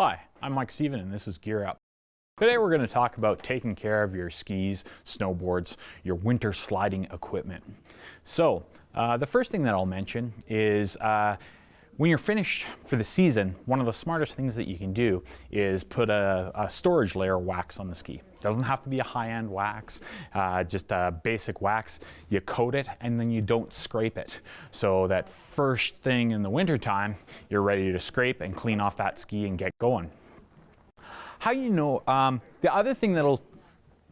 Hi, I'm Mike Steven and this is Gear Up. Today we're going to talk about taking care of your skis, snowboards, your winter sliding equipment. So the first thing that I'll mention is when you're finished for the season, one of the smartest things that you can do is put a storage layer of wax on the ski. It doesn't have to be a high-end wax, just a basic wax. You coat it and then you don't scrape it. So that first thing in the wintertime, you're ready to scrape and clean off that ski and get going. How you know, the other thing that'll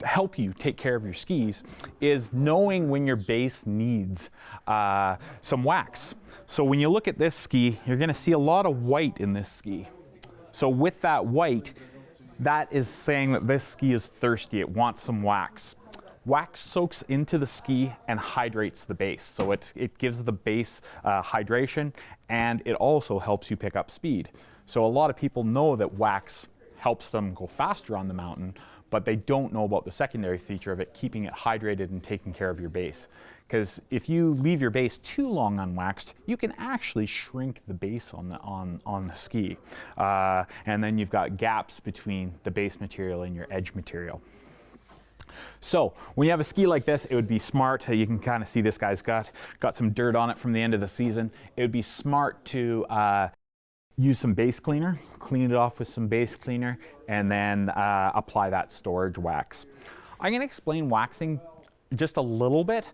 help you take care of your skis is knowing when your base needs some wax. So when you look at this ski, you're gonna see a lot of white in this ski. So with that white, that is saying that this ski is thirsty, it wants some wax. Wax soaks into the ski and hydrates the base. So it gives the base hydration, and it also helps you pick up speed. So a lot of people know that wax helps them go faster on the mountain, but they don't know about the secondary feature of it, keeping it hydrated and taking care of your base. Because if you leave your base too long unwaxed, you can actually shrink the base on the ski. And then you've got gaps between the base material and your edge material. So when you have a ski like this, it would be smart, you can kind of see this guy's got some dirt on it from the end of the season. It would be smart to use some base cleaner, clean it off with some base cleaner, and then apply that storage wax. I'm going to explain waxing just a little bit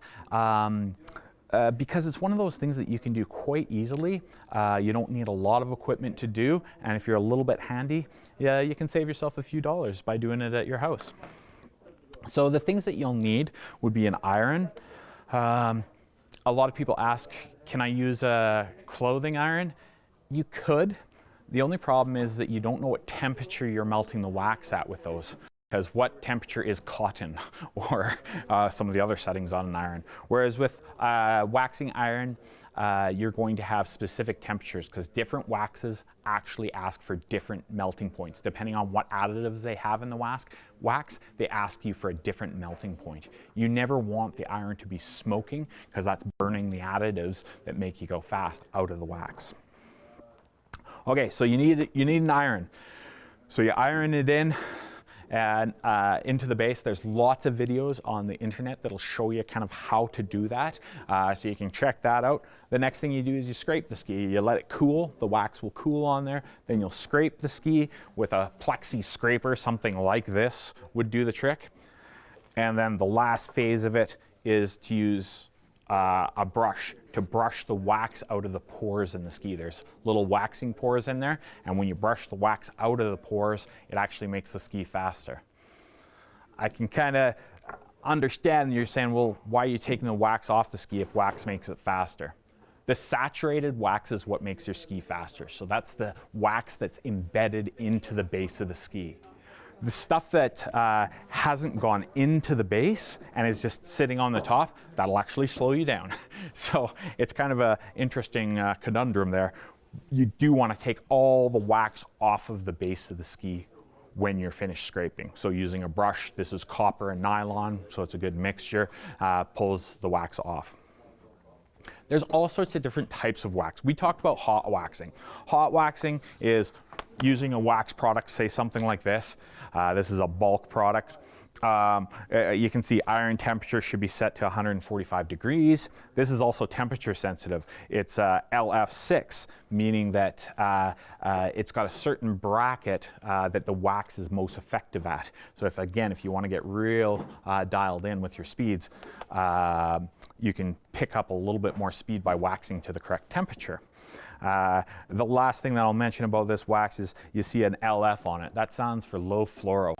because it's one of those things that you can do quite easily. You don't need a lot of equipment to do, and if you're a little bit handy, yeah, you can save yourself a few dollars by doing it at your house. So the things that you'll need would be an iron. A lot of people ask, can I use a clothing iron? You could. The only problem is that you don't know what temperature you're melting the wax at with those, because what temperature is cotton or some of the other settings on an iron. Whereas with waxing iron, you're going to have specific temperatures because different waxes actually ask for different melting points. Depending on what additives they have in the wax, they ask you for a different melting point. You never want the iron to be smoking because that's burning the additives that make you go fast out of the wax. Okay, so you need an iron. So you iron it in and into the base. There's lots of videos on the internet that'll show you kind of how to do that. So you can check that out. The next thing you do is you scrape the ski. You let it cool, the wax will cool on there. Then you'll scrape the ski with a plexi scraper, something like this would do the trick. And then the last phase of it is to use a brush to brush the wax out of the pores in the ski. There's little waxing pores in there, and when you brush the wax out of the pores, it actually makes the ski faster. I can kind of understand you're saying, well, why are you taking the wax off the ski if wax makes it faster? The saturated wax is what makes your ski faster. So that's the wax that's embedded into the base of the ski. The stuff that hasn't gone into the base and is just sitting on the top, that'll actually slow you down. So it's kind of an interesting conundrum there. You do want to take all the wax off of the base of the ski when you're finished scraping. So using a brush, this is copper and nylon, so it's a good mixture, pulls the wax off. There's all sorts of different types of wax. We talked about hot waxing. Hot waxing is using a wax product, say something like this. This is a bulk product. You can see iron temperature should be set to 145 degrees. This is also temperature sensitive. It's LF6, meaning that it's got a certain bracket that the wax is most effective at. So if you want to get real dialed in with your speeds, you can pick up a little bit more speed by waxing to the correct temperature. The last thing that I'll mention about this wax is you see an LF on it. That stands for low fluoro.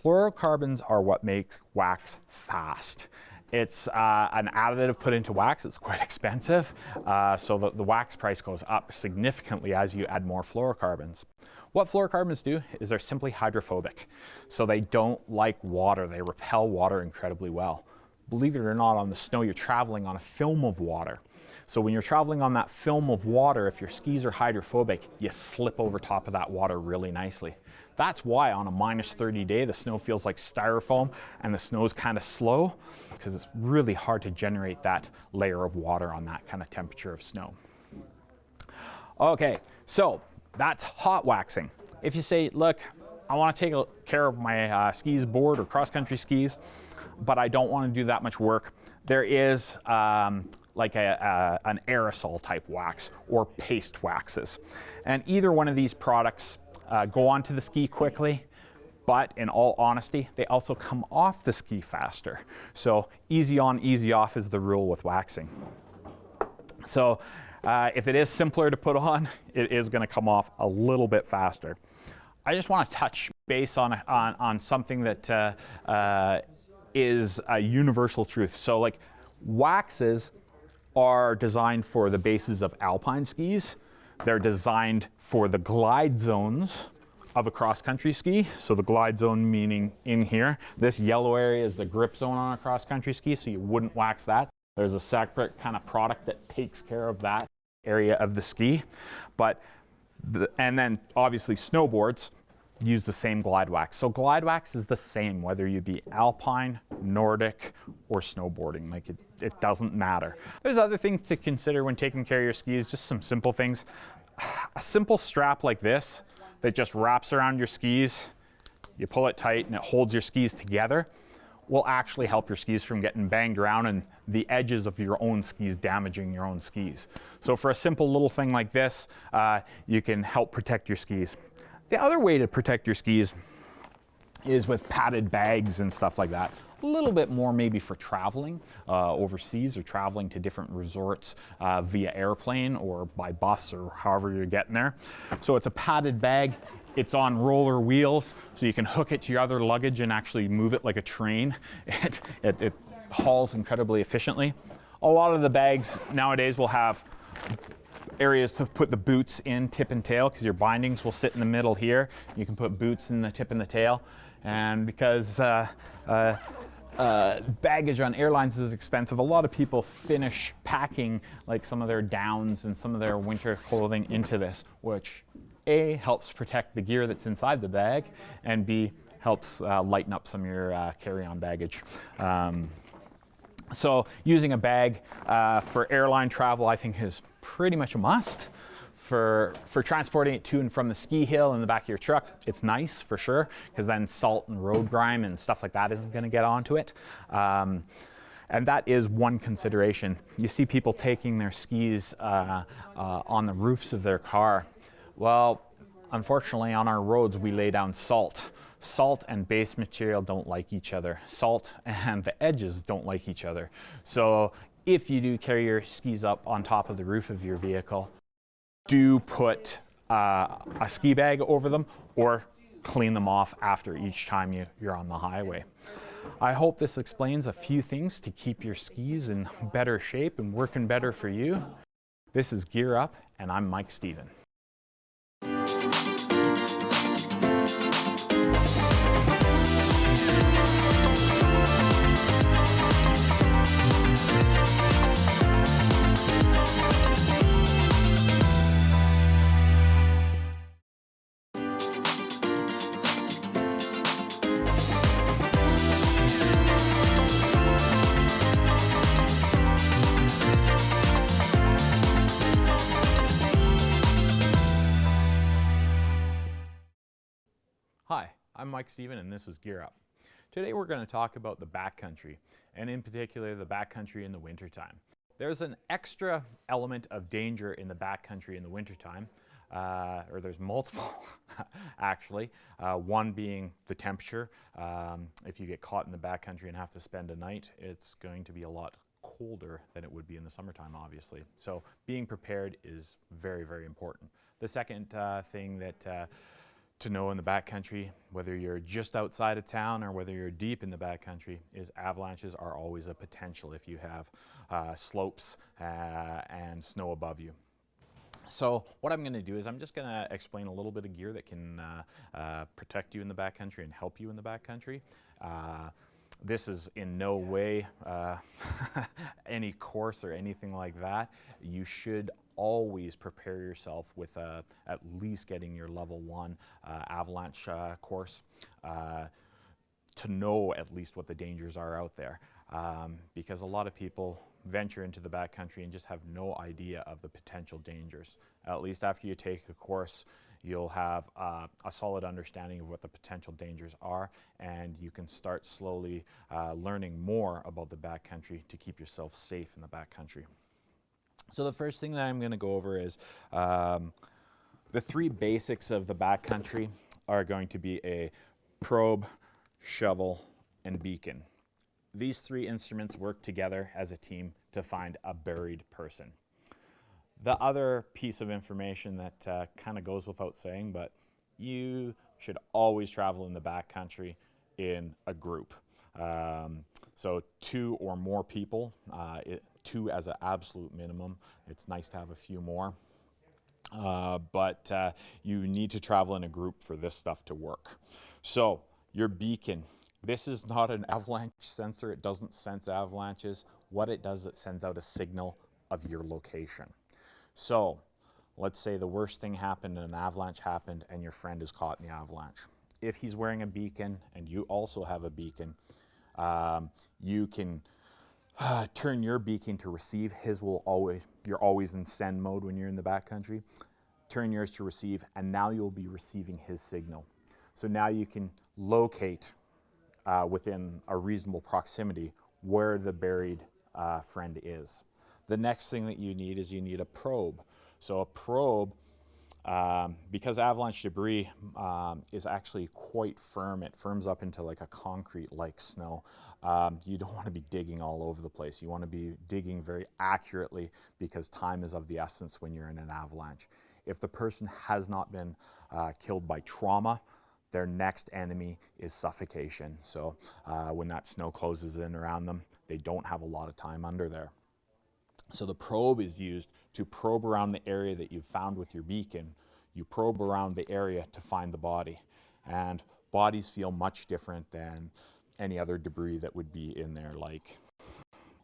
Fluorocarbons are what makes wax fast. It's an additive put into wax. It's quite expensive, so the wax price goes up significantly as you add more fluorocarbons. What fluorocarbons do is they're simply hydrophobic. So they don't like water. They repel water incredibly well. Believe it or not, on the snow, you're traveling on a film of water. So when you're traveling on that film of water, if your skis are hydrophobic, you slip over top of that water really nicely. That's why on a -30 day, the snow feels like styrofoam and the snow is kind of slow, because it's really hard to generate that layer of water on that kind of temperature of snow. Okay, so that's hot waxing. if you say, look, I want to take care of my skis board or cross-country skis, but I don't want to do that much work, there is like an aerosol type wax or paste waxes. And either one of these products go onto the ski quickly, but in all honesty, they also come off the ski faster. So easy on, easy off is the rule with waxing. So if it is simpler to put on, it is going to come off a little bit faster. I just want to touch base on something that is a universal truth. So like waxes are designed for the bases of alpine skis. They're designed for the glide zones of a cross-country ski. So the glide zone meaning in here. This yellow area is the grip zone on a cross-country ski, so you wouldn't wax that. There's a separate kind of product that takes care of that area of the ski. And then obviously snowboards use the same glide wax. So glide wax is the same whether you be alpine, Nordic, or snowboarding. Like it doesn't matter. There's other things to consider when taking care of your skis, just some simple things. A simple strap like this that just wraps around your skis, you pull it tight and it holds your skis together, will actually help your skis from getting banged around and the edges of your own skis damaging your own skis. So for a simple little thing like this, you can help protect your skis. The other way to protect your skis is with padded bags and stuff like that. A little bit more maybe for traveling overseas or traveling to different resorts via airplane or by bus or however you're getting there. So it's a padded bag. It's on roller wheels, so you can hook it to your other luggage and actually move it like a train. It hauls incredibly efficiently. A lot of the bags nowadays will have areas to put the boots in, tip and tail, because your bindings will sit in the middle here. You can put boots in the tip and the tail. And because baggage on airlines is expensive, a lot of people finish packing like some of their downs and some of their winter clothing into this, which A, helps protect the gear that's inside the bag, and B, helps lighten up some of your carry-on baggage. So using a bag for airline travel, I think, is pretty much a must. For transporting it to and from the ski hill in the back of your truck, it's nice for sure, because then salt and road grime and stuff like that isn't going to get onto it. And that is one consideration. You see people taking their skis on the roofs of their car. Well, unfortunately, on our roads, we lay down salt. Salt and base material don't like each other. Salt and the edges don't like each other. So if you do carry your skis up on top of the roof of your vehicle, do put a ski bag over them or clean them off after each time you're on the highway. I hope this explains a few things to keep your skis in better shape and working better for you. This is Gear Up, and I'm Mike Stephen. Hi, I'm Mike Stephen, and this is Gear Up. Today we're going to talk about the backcountry, and in particular the backcountry in the wintertime. There's an extra element of danger in the backcountry in the wintertime, or there's multiple actually. One being the temperature. If you get caught in the backcountry and have to spend a night, it's going to be a lot colder than it would be in the summertime, obviously. So being prepared is very, very important. The second thing that to know in the backcountry, whether you're just outside of town or whether you're deep in the backcountry, is avalanches are always a potential if you have slopes and snow above you. So what I'm going to do is I'm just going to explain a little bit of gear that can protect you in the backcountry and help you in the backcountry. This is in no way any course or anything like that. You should always prepare yourself with at least getting your level 1 avalanche course to know at least what the dangers are out there. Because a lot of people venture into the backcountry and just have no idea of the potential dangers. At least after you take a course, you'll have a solid understanding of what the potential dangers are, and you can start slowly learning more about the backcountry to keep yourself safe in the backcountry. So the first thing that I'm going to go over is the three basics of the backcountry are going to be a probe, shovel, and beacon. These three instruments work together as a team to find a buried person. The other piece of information that kind of goes without saying, but you should always travel in the backcountry in a group. So 2 or more people, 2 as an absolute minimum. It's nice to have a few more. But you need to travel in a group for this stuff to work. So your beacon, this is not an avalanche sensor. It doesn't sense avalanches. What it does, it sends out a signal of your location. So let's say the worst thing happened, an avalanche happened, and your friend is caught in the avalanche. If he's wearing a beacon and you also have a beacon, you can turn your beacon to receive. His will always, you're always in send mode when you're in the backcountry. Turn yours to receive, and now you'll be receiving his signal. So now you can locate within a reasonable proximity where the buried friend is. The next thing that you need is you need a probe. So a probe, because avalanche debris is actually quite firm, it firms up into like a concrete-like snow. You don't want to be digging all over the place. You want to be digging very accurately because time is of the essence when you're in an avalanche. If the person has not been killed by trauma, their next enemy is suffocation. So when that snow closes in around them, they don't have a lot of time under there. So the probe is used to probe around the area that you've found with your beacon. You probe around the area to find the body. And bodies feel much different than any other debris that would be in there, like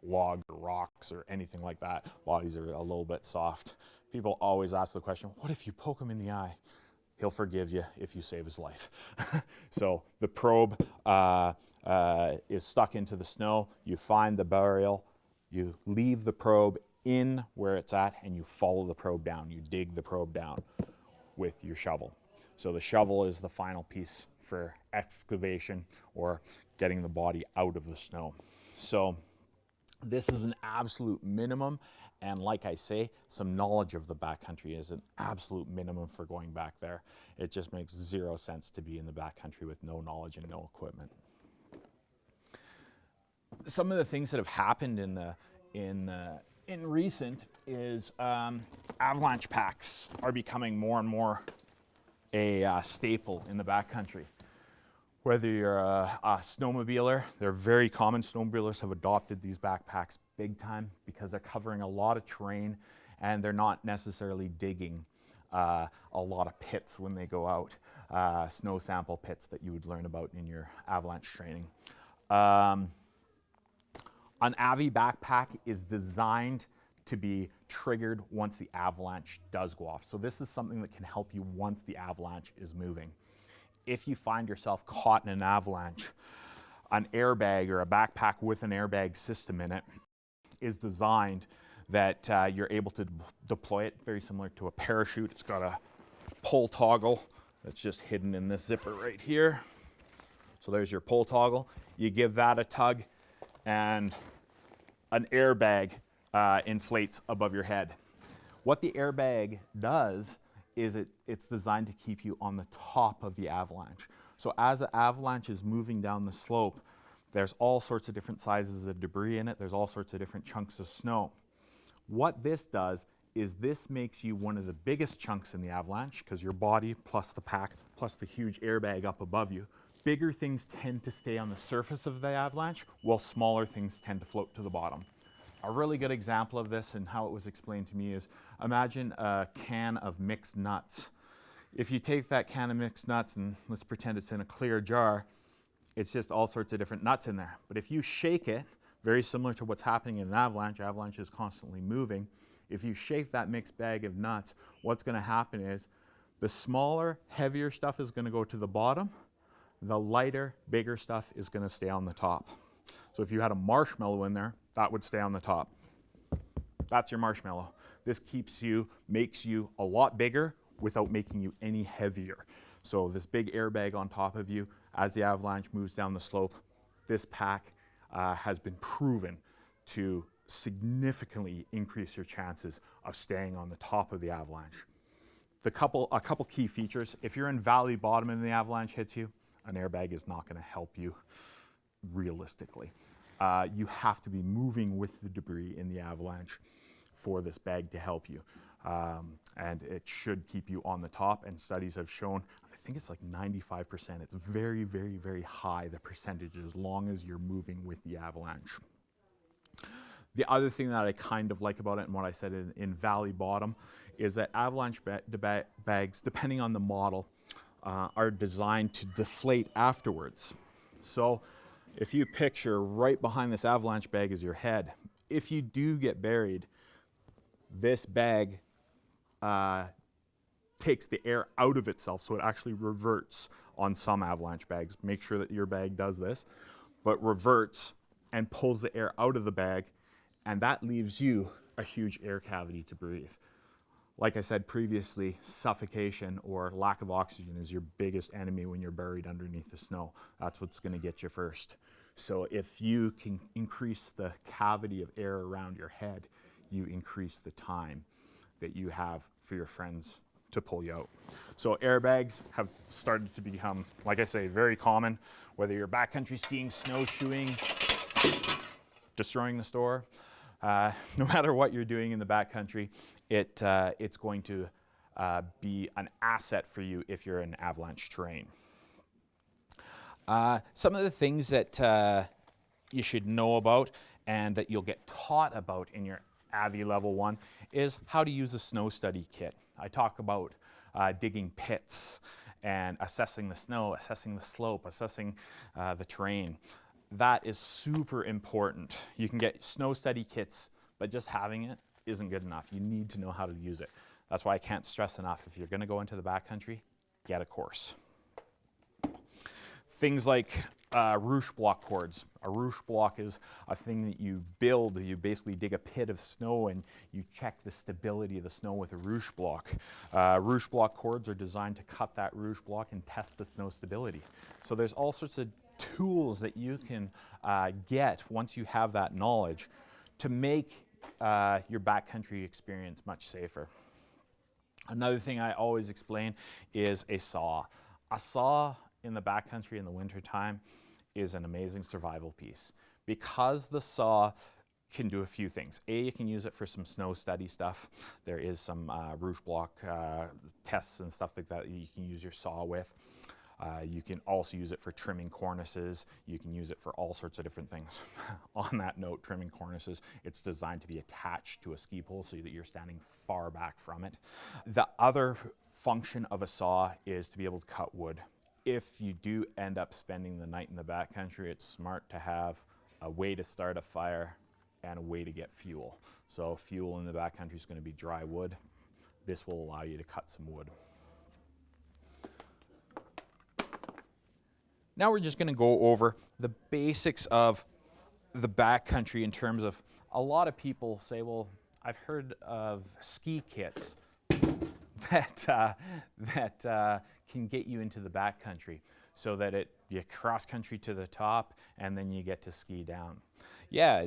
logs or rocks or anything like that. Bodies are a little bit soft. People always ask the question, what if you poke him in the eye? He'll forgive you if you save his life. So the probe is stuck into the snow. You find the burial. You leave the probe in where it's at, and you follow the probe down. You dig the probe down with your shovel. So the shovel is the final piece for excavation or getting the body out of the snow. So this is an absolute minimum, and like I say, some knowledge of the backcountry is an absolute minimum for going back there. It just makes zero sense to be in the backcountry with no knowledge and no equipment. Some of the things that have happened in recent is avalanche packs are becoming more and more a staple in the backcountry. Whether you're a snowmobiler, they're very common. Snowmobilers have adopted these backpacks big time because they're covering a lot of terrain and they're not necessarily digging a lot of pits when they go out, snow sample pits that you would learn about in your avalanche training. An Avi backpack is designed to be triggered once the avalanche does go off. So this is something that can help you once the avalanche is moving. If you find yourself caught in an avalanche, an airbag or a backpack with an airbag system in it is designed that you're able to deploy it very similar to a parachute. It's got a pull toggle that's just hidden in this zipper right here. So there's your pull toggle. You give that a tug and an airbag inflates above your head. What the airbag does is it's designed to keep you on the top of the avalanche. So as the avalanche is moving down the slope, there's all sorts of different sizes of debris in it. There's all sorts of different chunks of snow. What this does is this makes you one of the biggest chunks in the avalanche because your body plus the pack plus the huge airbag up above you. Bigger things tend to stay on the surface of the avalanche, while smaller things tend to float to the bottom. A really good example of this and how it was explained to me is, imagine a can of mixed nuts. If you take that can of mixed nuts and let's pretend it's in a clear jar, it's just all sorts of different nuts in there. But if you shake it, very similar to what's happening in an avalanche is constantly moving. If you shake that mixed bag of nuts, what's going to happen is the smaller, heavier stuff is going to go to the bottom. The lighter, bigger stuff is going to stay on the top. So if you had a marshmallow in there, that would stay on the top. That's your marshmallow. This makes you a lot bigger without making you any heavier. So this big airbag on top of you, as the avalanche moves down the slope, this pack has been proven to significantly increase your chances of staying on the top of the avalanche. A couple key features: if you're in valley bottom and the avalanche hits you, an airbag is not going to help you realistically. You have to be moving with the debris in the avalanche for this bag to help you. And it should keep you on the top, and studies have shown, I think it's like 95%. It's very, very, very high, the percentage, as long as you're moving with the avalanche. The other thing that I kind of like about it, and what I said in valley bottom, is that avalanche bags, depending on the model, are designed to deflate afterwards. So if you picture right behind this avalanche bag is your head, if you do get buried, this bag takes the air out of itself, so it actually reverts on some avalanche bags. Make sure that your bag does this, but reverts and pulls the air out of the bag, and that leaves you a huge air cavity to breathe. Like I said previously, suffocation or lack of oxygen is your biggest enemy when you're buried underneath the snow. That's what's going to get you first. So if you can increase the cavity of air around your head, you increase the time that you have for your friends to pull you out. So airbags have started to become, like I say, very common, whether you're backcountry skiing, snowshoeing, destroying the store. No matter what you're doing in the backcountry, it's going to be an asset for you if you're in avalanche terrain. Some of the things that you should know about and that you'll get taught about in your Avi Level 1 is how to use a snow study kit. I talk about digging pits and assessing the snow, assessing the slope, assessing the terrain. That is super important. You can get snow study kits, but just having it isn't good enough. You need to know how to use it. That's why I can't stress enough, if you're going to go into the backcountry, get a course. Things like Roosh block cords. A Roosh block is a thing that you build. You basically dig a pit of snow and you check the stability of the snow with a Roosh block. Roosh block cords are designed to cut that Roosh block and test the snow stability. So there's all sorts of tools that you can get once you have that knowledge to make your backcountry experience much safer. Another thing I always explain is a saw. A saw in the backcountry in the wintertime is an amazing survival piece, because the saw can do a few things. A, you can use it for some snow study stuff. There is some Roosh block tests and stuff like that you can use your saw with. You can also use it for trimming cornices. You can use it for all sorts of different things. On that note, trimming cornices, it's designed to be attached to a ski pole so that you're standing far back from it. The other function of a saw is to be able to cut wood. If you do end up spending the night in the backcountry, it's smart to have a way to start a fire and a way to get fuel. So fuel in the backcountry is going to be dry wood. This will allow you to cut some wood. Now we're just going to go over the basics of the backcountry in terms of, a lot of people say, well, I've heard of ski kits that can get you into the backcountry so that you cross country to the top and then you get to ski down. Yeah,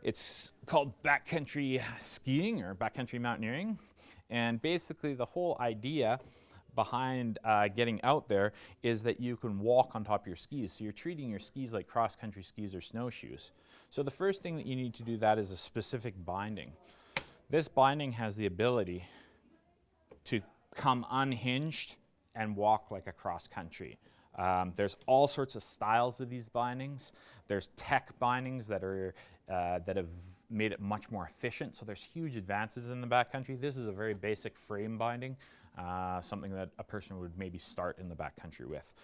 it's called backcountry skiing or backcountry mountaineering, and basically the whole idea behind getting out there is that you can walk on top of your skis. So you're treating your skis like cross-country skis or snowshoes. So the first thing that you need to do that is a specific binding. This binding has the ability to come unhinged and walk like a cross-country. There's all sorts of styles of these bindings. There's tech bindings that have made it much more efficient. So there's huge advances in the backcountry. This is a very basic frame binding. Something that a person would maybe start in the backcountry with.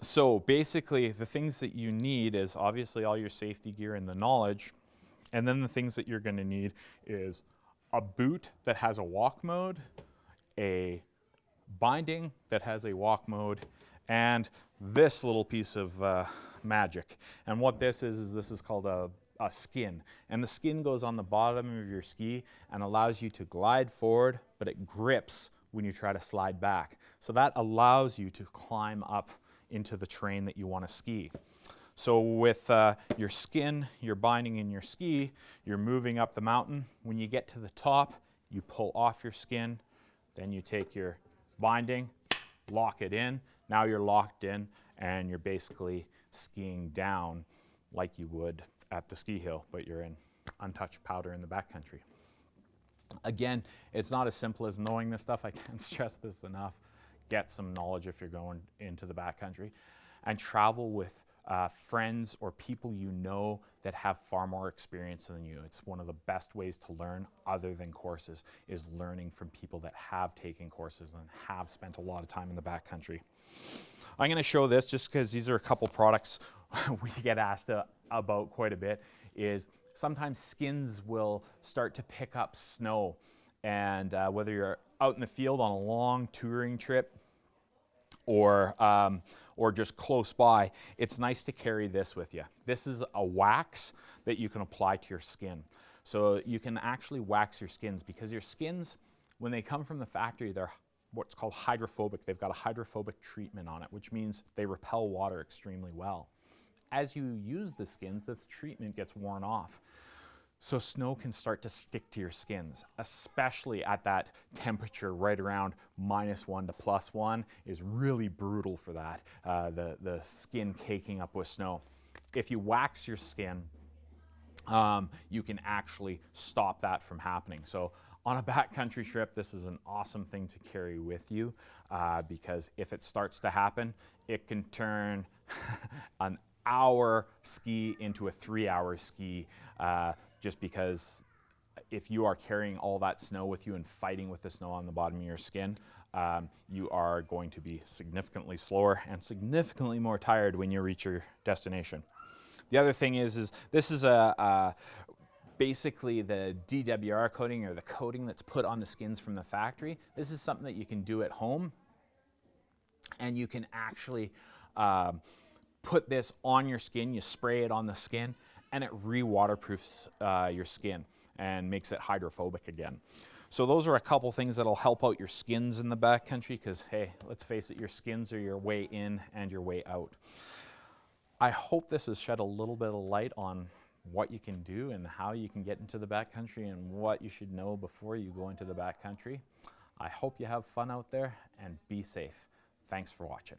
So basically the things that you need is obviously all your safety gear and the knowledge, and then the things that you're going to need is a boot that has a walk mode, a binding that has a walk mode, and this little piece of magic. And what this is called a a skin, and the skin goes on the bottom of your ski and allows you to glide forward, but it grips when you try to slide back. So that allows you to climb up into the terrain that you want to ski. So with your skin, you're binding in your ski, you're moving up the mountain. When you get to the top, you pull off your skin, then you take your binding, lock it in. Now you're locked in and you're basically skiing down like you would at the ski hill, but you're in untouched powder in the backcountry. Again, it's not as simple as knowing this stuff. I can't stress this enough. Get some knowledge if you're going into the backcountry, and travel with friends or people you know that have far more experience than you. It's one of the best ways to learn other than courses, is learning from people that have taken courses and have spent a lot of time in the backcountry. I'm going to show this just because these are a couple products we get asked about quite a bit. Is sometimes skins will start to pick up snow, and whether you're out in the field on a long touring trip or just close by, it's nice to carry this with you. This is a wax that you can apply to your skin. So you can actually wax your skins, because your skins, when they come from the factory, they're what's called hydrophobic. They've got a hydrophobic treatment on it, which means they repel water extremely well. As you use the skins, this treatment gets worn off. So snow can start to stick to your skins, especially at that temperature right around -1 to +1 is really brutal for that, the skin caking up with snow. If you wax your skin, you can actually stop that from happening. So on a backcountry trip, this is an awesome thing to carry with you, because if it starts to happen, it can turn an hour ski into a 3-hour ski, just because if you are carrying all that snow with you and fighting with the snow on the bottom of your skin, you are going to be significantly slower and significantly more tired when you reach your destination. The other thing is this is basically the DWR coating, or the coating that's put on the skins from the factory. This is something that you can do at home, and you can actually put this on your skin. You spray it on the skin, and it re-waterproofs your skin and makes it hydrophobic again. So those are a couple things that'll help out your skins in the backcountry, because hey, let's face it, your skins are your way in and your way out. I hope this has shed a little bit of light on what you can do and how you can get into the backcountry and what you should know before you go into the backcountry. I hope you have fun out there and be safe. Thanks for watching.